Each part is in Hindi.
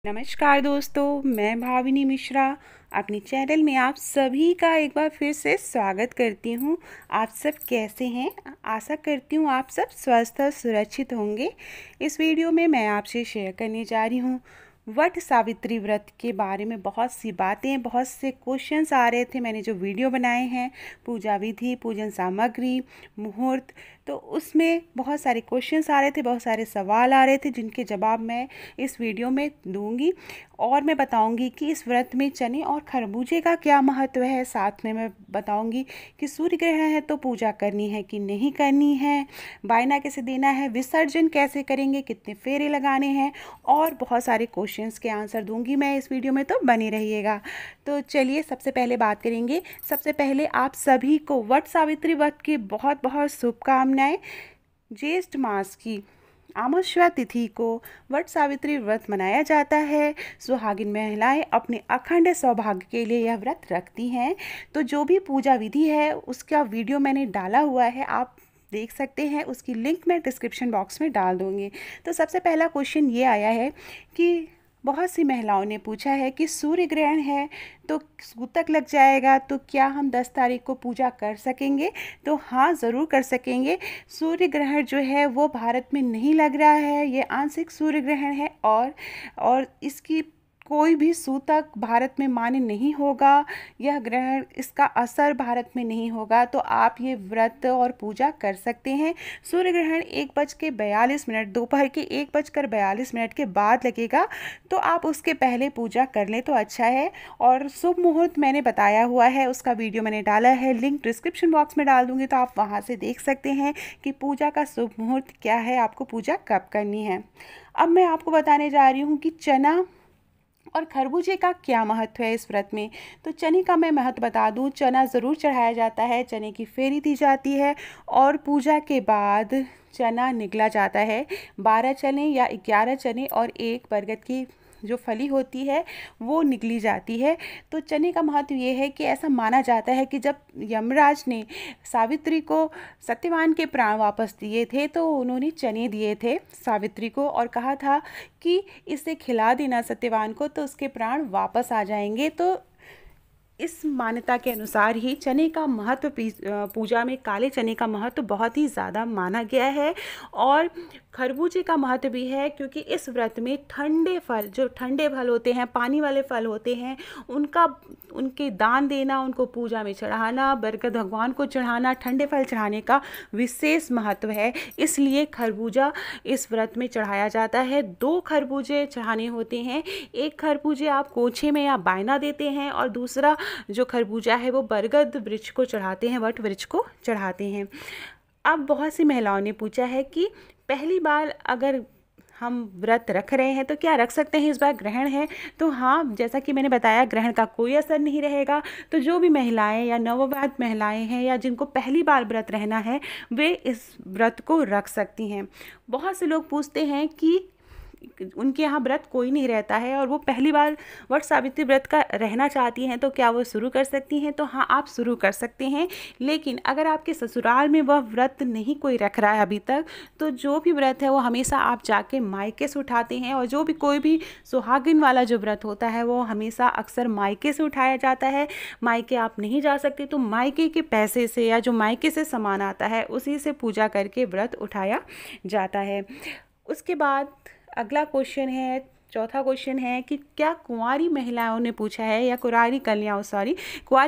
नमस्कार दोस्तों, मैं भाविनी मिश्रा अपने चैनल में आप सभी का एक बार फिर से स्वागत करती हूँ। आप सब कैसे हैं? आशा करती हूँ आप सब स्वस्थ और सुरक्षित होंगे। इस वीडियो में मैं आपसे शेयर करने जा रही हूँ वट सावित्री व्रत के बारे में। बहुत सी बातें, बहुत से क्वेश्चंस आ रहे थे। मैंने जो वीडियो बनाए हैं पूजा विधि, पूजन सामग्री, मुहूर्त, तो उसमें बहुत सारे क्वेश्चंस आ रहे थे, बहुत सारे सवाल आ रहे थे जिनके जवाब मैं इस वीडियो में दूंगी। और मैं बताऊंगी कि इस व्रत में चने और खरबूजे का क्या महत्व है। साथ में मैं बताऊंगी कि सूर्य ग्रहण है तो पूजा करनी है कि नहीं करनी है, बायना कैसे देना है, विसर्जन कैसे करेंगे, कितने फेरे लगाने हैं, और बहुत सारे क्वेश्चंस के आंसर दूंगी मैं इस वीडियो में, तो बने रहिएगा। तो चलिए सबसे पहले बात करेंगे। सबसे पहले आप सभी को वट सावित्री व्रत की बहुत बहुत शुभकामनाएं। ज्येष्ठ मास की अमावस्या तिथि को वट सावित्री व्रत मनाया जाता है। सुहागिन महिलाएं अपने अखंड सौभाग्य के लिए यह व्रत रखती हैं। तो जो भी पूजा विधि है उसका वीडियो मैंने डाला हुआ है, आप देख सकते हैं। उसकी लिंक मैं डिस्क्रिप्शन बॉक्स में डाल दूँगी। तो सबसे पहला क्वेश्चन ये आया है कि बहुत सी महिलाओं ने पूछा है कि सूर्य ग्रहण है तो सूतक लग जाएगा, तो क्या हम 10 तारीख को पूजा कर सकेंगे? तो हाँ, ज़रूर कर सकेंगे। सूर्य ग्रहण जो है वो भारत में नहीं लग रहा है, ये आंशिक सूर्य ग्रहण है और इसकी कोई भी सूतक भारत में मान्य नहीं होगा। यह ग्रहण, इसका असर भारत में नहीं होगा, तो आप ये व्रत और पूजा कर सकते हैं। सूर्य ग्रहण 1:42 दोपहर के 1:42 के बाद लगेगा, तो आप उसके पहले पूजा कर लें तो अच्छा है। और शुभ मुहूर्त मैंने बताया हुआ है, उसका वीडियो मैंने डाला है, लिंक डिस्क्रिप्शन बॉक्स में डाल दूँगी, तो आप वहाँ से देख सकते हैं कि पूजा का शुभ मुहूर्त क्या है, आपको पूजा कब करनी है। अब मैं आपको बताने जा रही हूँ कि चना और खरबूजे का क्या महत्व है इस व्रत में। तो चने का मैं महत्व बता दूं, चना ज़रूर चढ़ाया जाता है, चने की फेरी दी जाती है और पूजा के बाद चना निगला जाता है। 12 चने या 11 चने और एक बरगद की जो फली होती है वो निगली जाती है। तो चने का महत्व ये है कि ऐसा माना जाता है कि जब यमराज ने सावित्री को सत्यवान के प्राण वापस दिए थे तो उन्होंने चने दिए थे सावित्री को और कहा था कि इसे खिला देना सत्यवान को तो उसके प्राण वापस आ जाएंगे। तो इस मान्यता के अनुसार ही चने का महत्व, पूजा में काले चने का महत्व बहुत ही ज़्यादा माना गया है। और खरबूजे का महत्व भी है क्योंकि इस व्रत में ठंडे फल, जो ठंडे फल होते हैं, पानी वाले फल होते हैं, उनके दान देना, उनको पूजा में चढ़ाना, बरगद भगवान को चढ़ाना, ठंडे फल चढ़ाने का विशेष महत्व है। इसलिए खरबूजा इस व्रत में चढ़ाया जाता है। 2 खरबूजे चढ़ाने होते हैं। एक खरबूजे आप कोछे में या बायना देते हैं और दूसरा जो खरबूजा है वो बरगद वृक्ष को चढ़ाते हैं, वट वृक्ष को चढ़ाते हैं। अब बहुत सी महिलाओं ने पूछा है कि पहली बार अगर हम व्रत रख रहे हैं तो क्या रख सकते हैं, इस बार ग्रहण है? तो हाँ, जैसा कि मैंने बताया, ग्रहण का कोई असर नहीं रहेगा। तो जो भी महिलाएं या नवविवाहित महिलाएं हैं या जिनको पहली बार व्रत रहना है वे इस व्रत को रख सकती हैं। बहुत से लोग पूछते हैं कि उनके यहाँ व्रत कोई नहीं रहता है और वो पहली बार वट सावित्री व्रत का रहना चाहती हैं, तो क्या वो शुरू कर सकती हैं? तो हाँ, आप शुरू कर सकते हैं। लेकिन अगर आपके ससुराल में वह व्रत नहीं कोई रख रहा है अभी तक, तो जो भी व्रत है वो हमेशा आप जाके मायके से उठाते हैं। और जो भी कोई भी सुहागिन वाला जो व्रत होता है वो हमेशा अक्सर मायके से उठाया जाता है। मायके आप नहीं जा सकते तो मायके के पैसे से या जो मायके से सामान आता है उसी से पूजा करके व्रत उठाया जाता है। उसके बाद अगला क्वेश्चन है, चौथा क्वेश्चन है कि क्या कुंवारी महिलाओं ने पूछा है या कुंवारी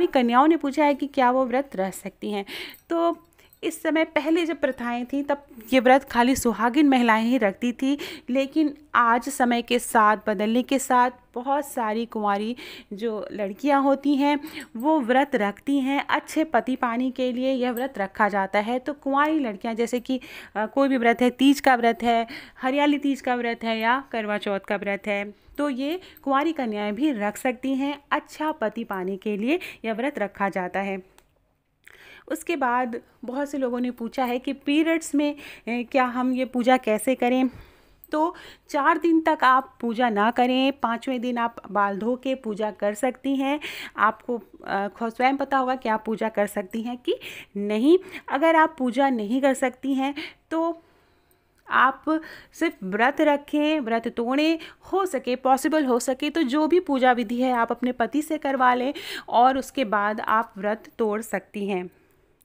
कन्याओं ने पूछा है कि क्या वो व्रत रह सकती हैं। तो इस समय पहले जब प्रथाएं थी तब ये व्रत खाली सुहागिन महिलाएं ही रखती थी, लेकिन आज समय के साथ बदलने के साथ बहुत सारी कुंवारी जो लड़कियां होती हैं वो व्रत रखती हैं। अच्छे पति पाने के लिए यह व्रत रखा जाता है। तो कुंवारी लड़कियां, जैसे कि कोई भी व्रत है, तीज का व्रत है, हरियाली तीज का व्रत है या करवा चौथ का व्रत है, तो ये कुंवारी कन्याएं भी रख सकती हैं। अच्छा पति पाने के लिए यह व्रत रखा जाता है। उसके बाद बहुत से लोगों ने पूछा है कि पीरियड्स में क्या हम ये पूजा कैसे करें। तो 4 दिन तक आप पूजा ना करें, 5वें दिन आप बाल धो के पूजा कर सकती हैं। आपको खुद स्वयं पता होगा कि आप पूजा कर सकती हैं कि नहीं। अगर आप पूजा नहीं कर सकती हैं तो आप सिर्फ व्रत रखें, व्रत तोड़ें, हो सके पॉसिबल हो सके तो जो भी पूजा विधि है आप अपने पति से करवा लें और उसके बाद आप व्रत तोड़ सकती हैं।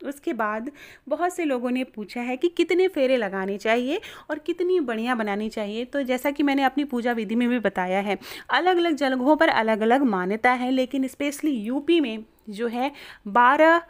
उसके बाद बहुत से लोगों ने पूछा है कि कितने फेरे लगाने चाहिए और कितनी बढ़िया बनानी चाहिए। तो जैसा कि मैंने अपनी पूजा विधि में भी बताया है, अलग अलग जगहों पर अलग अलग मान्यता है, लेकिन स्पेशली यूपी में जो है 12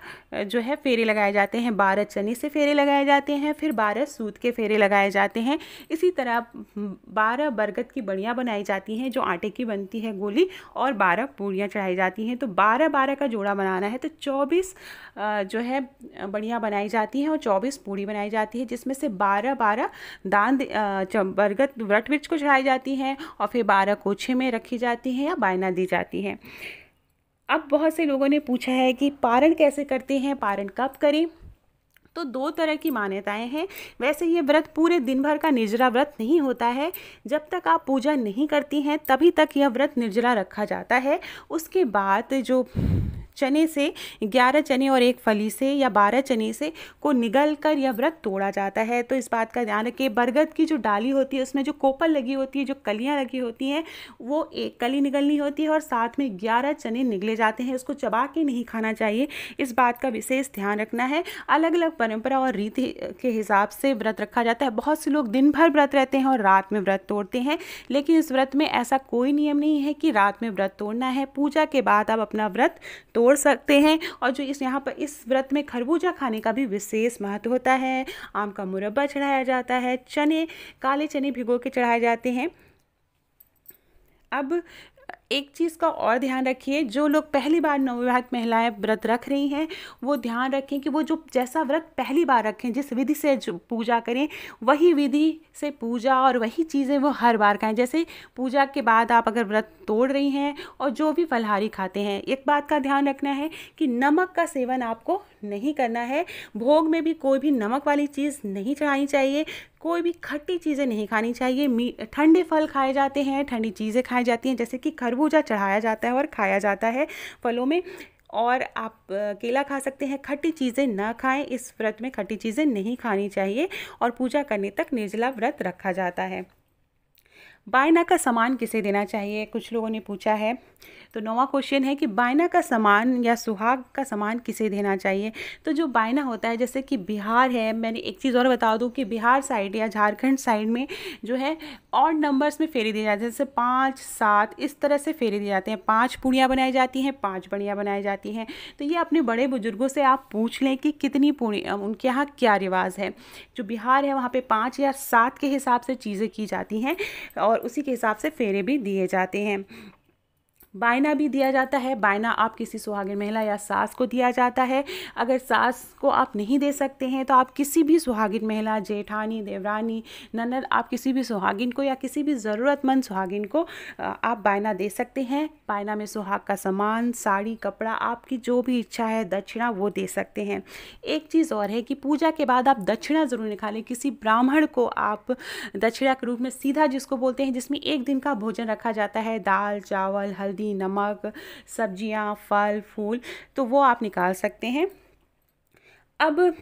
जो है फेरे लगाए जाते हैं। 12 चने से फेरे लगाए जाते हैं, फिर 12 सूत के फेरे लगाए जाते हैं। इसी तरह 12 बरगद की बड़ियाँ बनाई जाती हैं जो आटे की बनती है गोली, और 12 पूड़ियाँ चढ़ाई जाती हैं। तो 12-12 का जोड़ा बनाना है तो 24 जो है बड़ियाँ बनाई जाती हैं और 24 पूड़ी बनाई जाती है, जिसमें से 12-12 दान बरगद वट वृक्ष को चढ़ाई जाती हैं और फिर 12 कोछे में रखी जाती हैं या बायना दी जाती हैं। अब बहुत से लोगों ने पूछा है कि पारण कैसे करते हैं, पारण कब करें। तो 2 तरह की मान्यताएं हैं। वैसे ये व्रत पूरे दिन भर का निर्जला व्रत नहीं होता है। जब तक आप पूजा नहीं करती हैं तभी तक यह व्रत निर्जला रखा जाता है। उसके बाद जो चने से 11 चने और 1 फली से या 12 चने से को निगल कर यह व्रत तोड़ा जाता है। तो इस बात का ध्यान रखें, बरगद की जो डाली होती है उसमें जो कोपल लगी होती है, जो कलियां लगी होती हैं, वो एक कली निगलनी होती है और साथ में 11 चने निगले जाते हैं। उसको चबा के नहीं खाना चाहिए, इस बात का विशेष ध्यान रखना है। अलग अलग परंपरा और रीति के हिसाब से व्रत रखा जाता है। बहुत से लोग दिन भर व्रत रहते हैं और रात में व्रत तोड़ते हैं, लेकिन इस व्रत में ऐसा कोई नियम नहीं है कि रात में व्रत तोड़ना है। पूजा के बाद आप अपना व्रत तोड़ सकते हैं। और जो यहाँ पर इस व्रत में खरबूजा खाने का भी विशेष महत्व होता है। आम का मुरब्बा चढ़ाया जाता है, चने, काले चने भिगो के चढ़ाए जाते हैं। अब एक चीज़ का और ध्यान रखिए, जो लोग पहली बार नवविवाहित महिलाएं व्रत रख रही हैं वो ध्यान रखें कि वो जो जैसा व्रत पहली बार रखें, जिस विधि से जो पूजा करें वही विधि से पूजा और वही चीज़ें वो हर बार खाएं। जैसे पूजा के बाद आप अगर व्रत तोड़ रही हैं और जो भी फलाहारी खाते हैं, एक बात का ध्यान रखना है कि नमक का सेवन आपको नहीं करना है। भोग में भी कोई भी नमक वाली चीज़ नहीं चढ़ानी चाहिए, कोई भी खट्टी चीज़ें नहीं खानी चाहिए। ठंडे फल खाए जाते हैं, ठंडी चीज़ें खाई जाती हैं, जैसे कि खरबूजा चढ़ाया जाता है और खाया जाता है फलों में। और आप केला खा सकते हैं। खट्टी चीज़ें ना खाएं, इस व्रत में खट्टी चीज़ें नहीं खानी चाहिए और पूजा करने तक निर्जला व्रत रखा जाता है। बायना का सामान किसे देना चाहिए, कुछ लोगों ने पूछा है। तो 9वां क्वेश्चन है कि बायना का सामान या सुहाग का सामान किसे देना चाहिए। तो जो बायना होता है, जैसे कि बिहार है, मैंने एक चीज़ और बता दूं कि बिहार साइड या झारखंड साइड में जो है ऑड नंबर्स में फेरे दिए जाते हैं, जैसे 5, 7 इस तरह से फेरे दिए जाते हैं। 5 पूड़ियाँ बनाई जाती हैं, 5 बड़ियाँ बनाई जाती हैं। तो ये अपने बड़े बुजुर्गों से आप पूछ लें कि कितनी पूड़ी उनके यहाँ क्या रिवाज है। जो बिहार है वहाँ पे 5 या 7 के हिसाब से चीज़ें की जाती हैं और उसी के हिसाब से फेरे भी दिए जाते हैं। बायना भी दिया जाता है। बायना आप किसी सुहागिन महिला या सास को दिया जाता है। अगर सास को आप नहीं दे सकते हैं तो आप किसी भी सुहागिन महिला, जेठानी, देवरानी, ननद, आप किसी भी सुहागिन को या किसी भी ज़रूरतमंद सुहागिन को आप बायना दे सकते हैं। बायना में सुहाग का सामान, साड़ी, कपड़ा, आपकी जो भी इच्छा है, दक्षिणा, वो दे सकते हैं। एक चीज़ और है कि पूजा के बाद आप दक्षिणा ज़रूर निकालें। किसी ब्राह्मण को आप दक्षिणा के रूप में सीधा, जिसको बोलते हैं, जिसमें एक दिन का भोजन रखा जाता है, दाल, चावल, हल्दी, नमक, सब्जियां, फल, फूल, तो वो आप निकाल सकते हैं। अब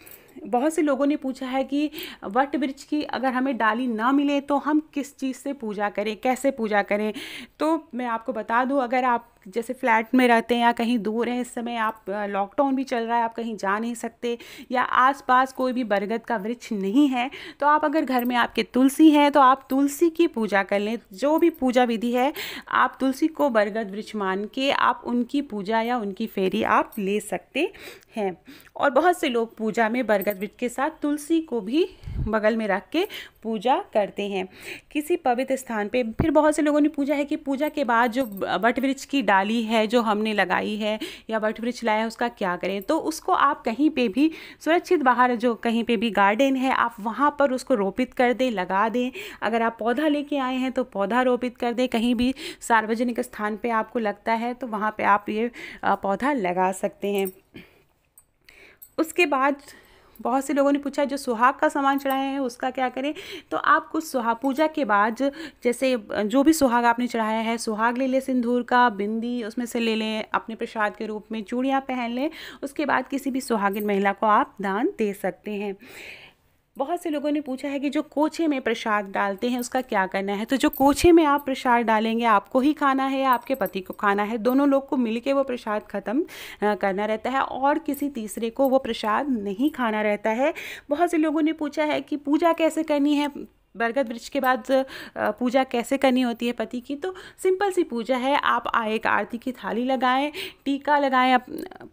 बहुत से लोगों ने पूछा है कि वट वृक्ष की अगर हमें डाली ना मिले तो हम किस चीज़ से पूजा करें, कैसे पूजा करें। तो मैं आपको बता दूं, अगर आप जैसे फ्लैट में रहते हैं या कहीं दूर हैं, इस समय आप लॉकडाउन भी चल रहा है, आप कहीं जा नहीं सकते या आसपास कोई भी बरगद का वृक्ष नहीं है, तो आप अगर घर में आपके तुलसी है तो आप तुलसी की पूजा कर लें। जो भी पूजा विधि है, आप तुलसी को बरगद वृक्ष मान के आप उनकी पूजा या उनकी फेरी आप ले सकते हैं। और बहुत से लोग पूजा में बरगद वृक्ष के साथ तुलसी को भी बगल में रख के पूजा करते हैं किसी पवित्र स्थान पे। फिर बहुत से लोगों ने पूछा है कि पूजा के बाद जो वट वृक्ष की डाली है जो हमने लगाई है या वट वृक्ष लाया है, उसका क्या करें। तो उसको आप कहीं पे भी सुरक्षित, बाहर जो कहीं पे भी गार्डन है, आप वहाँ पर उसको रोपित कर दें, लगा दें। अगर आप पौधा लेके आए हैं तो पौधा रोपित कर दें। कहीं भी सार्वजनिक स्थान पे आपको लगता है तो वहाँ पे आप ये पौधा लगा सकते हैं। उसके बाद बहुत से लोगों ने पूछा जो सुहाग का सामान चढ़ाए हैं उसका क्या करें। तो आप कुछ सुहाग पूजा के बाद, जैसे जो भी सुहाग आपने चढ़ाया है, सुहाग ले लें, सिंदूर का, बिंदी उसमें से ले लें, अपने प्रसाद के रूप में चूड़ियाँ पहन लें। उसके बाद किसी भी सुहागिन महिला को आप दान दे सकते हैं। बहुत से लोगों ने पूछा है कि जो कोछे में प्रसाद डालते हैं उसका क्या करना है। तो जो कोछे में आप प्रसाद डालेंगे, आपको ही खाना है या आपके पति को खाना है, दोनों लोग को मिलके वो प्रसाद ख़त्म करना रहता है और किसी तीसरे को वो प्रसाद नहीं खाना रहता है। बहुत से लोगों ने पूछा है कि पूजा कैसे करनी है, बरगद वृक्ष के बाद पूजा कैसे करनी होती है पति की। तो सिंपल सी पूजा है, आप एक आरती की थाली लगाएं, टीका लगाएं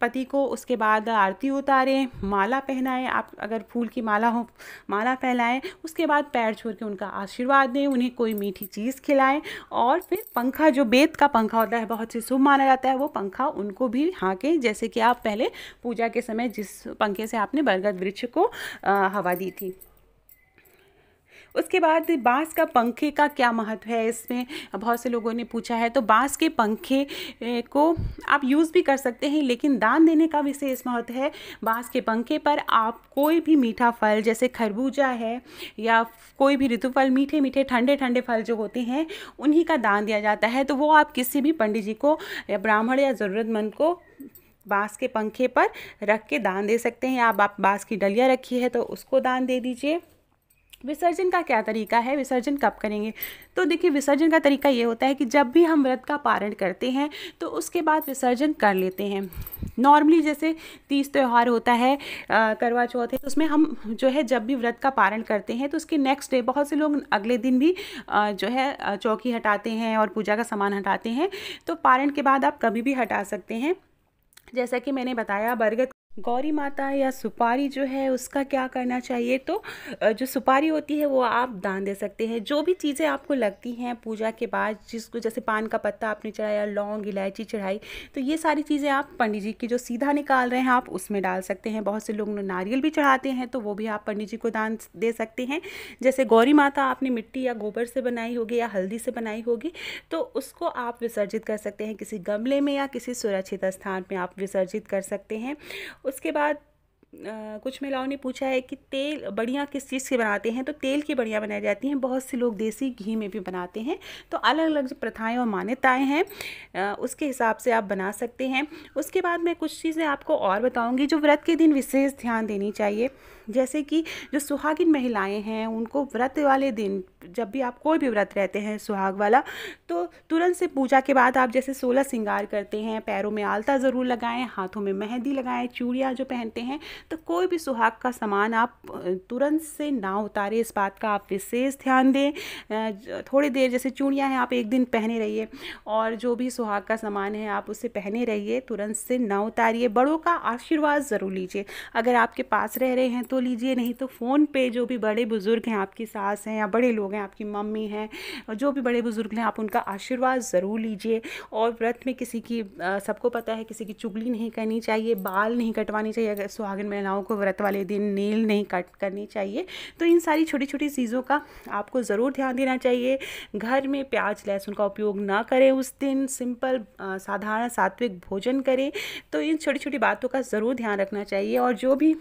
पति को, उसके बाद आरती उतारें, माला पहनाएं, आप अगर फूल की माला हो माला फैलाएं, उसके बाद पैर छू के उनका आशीर्वाद दें, उन्हें कोई मीठी चीज़ खिलाएं और फिर पंखा, जो बेत का पंखा होता है बहुत से शुभ माना जाता है, वो पंखा उनको भी हाँकें, जैसे कि आप पहले पूजा के समय जिस पंखे से आपने बरगद वृक्ष को हवा दी थी। उसके बाद बांस का पंखे का क्या महत्व है, इसमें बहुत से लोगों ने पूछा है। तो बांस के पंखे को आप यूज़ भी कर सकते हैं, लेकिन दान देने का विशेष महत्व है। बांस के पंखे पर आप कोई भी मीठा फल, जैसे खरबूजा है या कोई भी ऋतु फल, मीठे मीठे ठंडे ठंडे फल जो होते हैं, उन्हीं का दान दिया जाता है। तो वो आप किसी भी पंडित जी को या ब्राह्मण या ज़रूरतमंद को बांस के पंखे पर रख के दान दे सकते हैं। आप बांस की डलिया रखी है तो उसको दान दे दीजिए। विसर्जन का क्या तरीका है, विसर्जन कब करेंगे? तो देखिए, विसर्जन का तरीका ये होता है कि जब भी हम व्रत का पारण करते हैं तो उसके बाद विसर्जन कर लेते हैं। नॉर्मली जैसे तीज त्यौहार होता है, करवा चौथ है, तो उसमें हम जो है जब भी व्रत का पारण करते हैं तो उसके नेक्स्ट डे बहुत से लोग अगले दिन भी जो है चौकी हटाते हैं और पूजा का सामान हटाते हैं। तो पारण के बाद आप कभी भी हटा सकते हैं। जैसा कि मैंने बताया, बरगद गौरी माता या सुपारी जो है उसका क्या करना चाहिए। तो जो सुपारी होती है वो आप दान दे सकते हैं। जो भी चीज़ें आपको लगती हैं पूजा के बाद, जिसको जैसे पान का पत्ता आपने चढ़ाया, लौंग इलायची चढ़ाई, तो ये सारी चीज़ें आप पंडित जी की जो सीधा निकाल रहे हैं आप उसमें डाल सकते हैं। बहुत से लोग नारियल भी चढ़ाते हैं तो वो भी आप पंडित जी को दान दे सकते हैं। जैसे गौरी माता आपने मिट्टी या गोबर से बनाई होगी या हल्दी से बनाई होगी, तो उसको आप विसर्जित कर सकते हैं किसी गमले में या किसी सुरक्षित स्थान में आप विसर्जित कर सकते हैं। उसके बाद कुछ महिलाओं ने पूछा है कि तेल बढ़िया किस चीज़ से बनाते हैं। तो तेल की बढ़िया बनाई जाती हैं, बहुत से लोग देसी घी में भी बनाते हैं। तो अलग अलग जो प्रथाएं और मान्यताएं हैं उसके हिसाब से आप बना सकते हैं। उसके बाद मैं कुछ चीज़ें आपको और बताऊंगी जो व्रत के दिन विशेष ध्यान देनी चाहिए। जैसे कि जो सुहागिन महिलाएं हैं उनको व्रत वाले दिन, जब भी आप कोई भी व्रत रहते हैं सुहाग वाला, तो तुरंत से पूजा के बाद आप जैसे 16 श्रृंगार करते हैं, पैरों में आलता ज़रूर लगाएं, हाथों में मेहंदी लगाएं, चूड़ियाँ जो पहनते हैं, तो कोई भी सुहाग का सामान आप तुरंत से ना उतारें, इस बात का आप विशेष ध्यान दें। थोड़ी देर, जैसे चूड़ियाँ हैं आप एक दिन पहने रहिए और जो भी सुहाग का सामान है आप उसे पहने रहिए, तुरंत से ना उतारिए। बड़ों का आशीर्वाद ज़रूर लीजिए, अगर आपके पास रह रहे हैं तो लीजिए, नहीं तो फ़ोन पे जो भी बड़े बुज़ुर्ग हैं, आपकी सास हैं या बड़े लोग हैं, आपकी मम्मी हैं, जो भी बड़े बुज़ुर्ग हैं, आप उनका आशीर्वाद ज़रूर लीजिए। और व्रत में किसी की सबको पता है किसी की चुगली नहीं करनी चाहिए, बाल नहीं कटवानी चाहिए, अगर सुहागिन महिलाओं को व्रत वाले दिन नेल नहीं कट करनी चाहिए। तो इन सारी छोटी छोटी चीज़ों का आपको ज़रूर ध्यान देना चाहिए। घर में प्याज लहसुन का उपयोग ना करें उस दिन, सिंपल साधारण सात्विक भोजन करें। तो इन छोटी छोटी बातों का ज़रूर ध्यान रखना चाहिए। और जो भी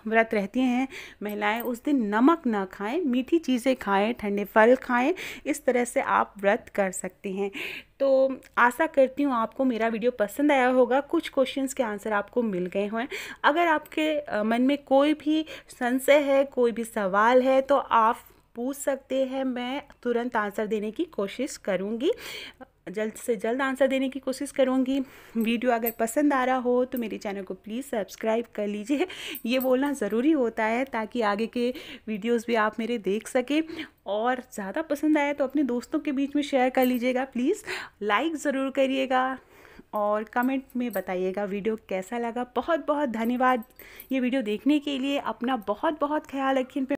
व्रत रहती हैं महिलाएं उस दिन नमक ना खाएं, मीठी चीज़ें खाएं, ठंडे फल खाएं। इस तरह से आप व्रत कर सकते हैं। तो आशा करती हूँ आपको मेरा वीडियो पसंद आया होगा, कुछ क्वेश्चंस के आंसर आपको मिल गए हों। अगर आपके मन में कोई भी संशय है, कोई भी सवाल है, तो आप पूछ सकते हैं, मैं तुरंत आंसर देने की कोशिश करूँगी, जल्द से जल्द आंसर देने की कोशिश करूँगी। वीडियो अगर पसंद आ रहा हो तो मेरे चैनल को प्लीज़ सब्सक्राइब कर लीजिए, ये बोलना ज़रूरी होता है ताकि आगे के वीडियोस भी आप मेरे देख सकें। और ज़्यादा पसंद आए तो अपने दोस्तों के बीच में शेयर कर लीजिएगा, प्लीज़ लाइक ज़रूर करिएगा और कमेंट में बताइएगा वीडियो कैसा लगा। बहुत बहुत धन्यवाद ये वीडियो देखने के लिए। अपना बहुत बहुत ख्याल रखिए।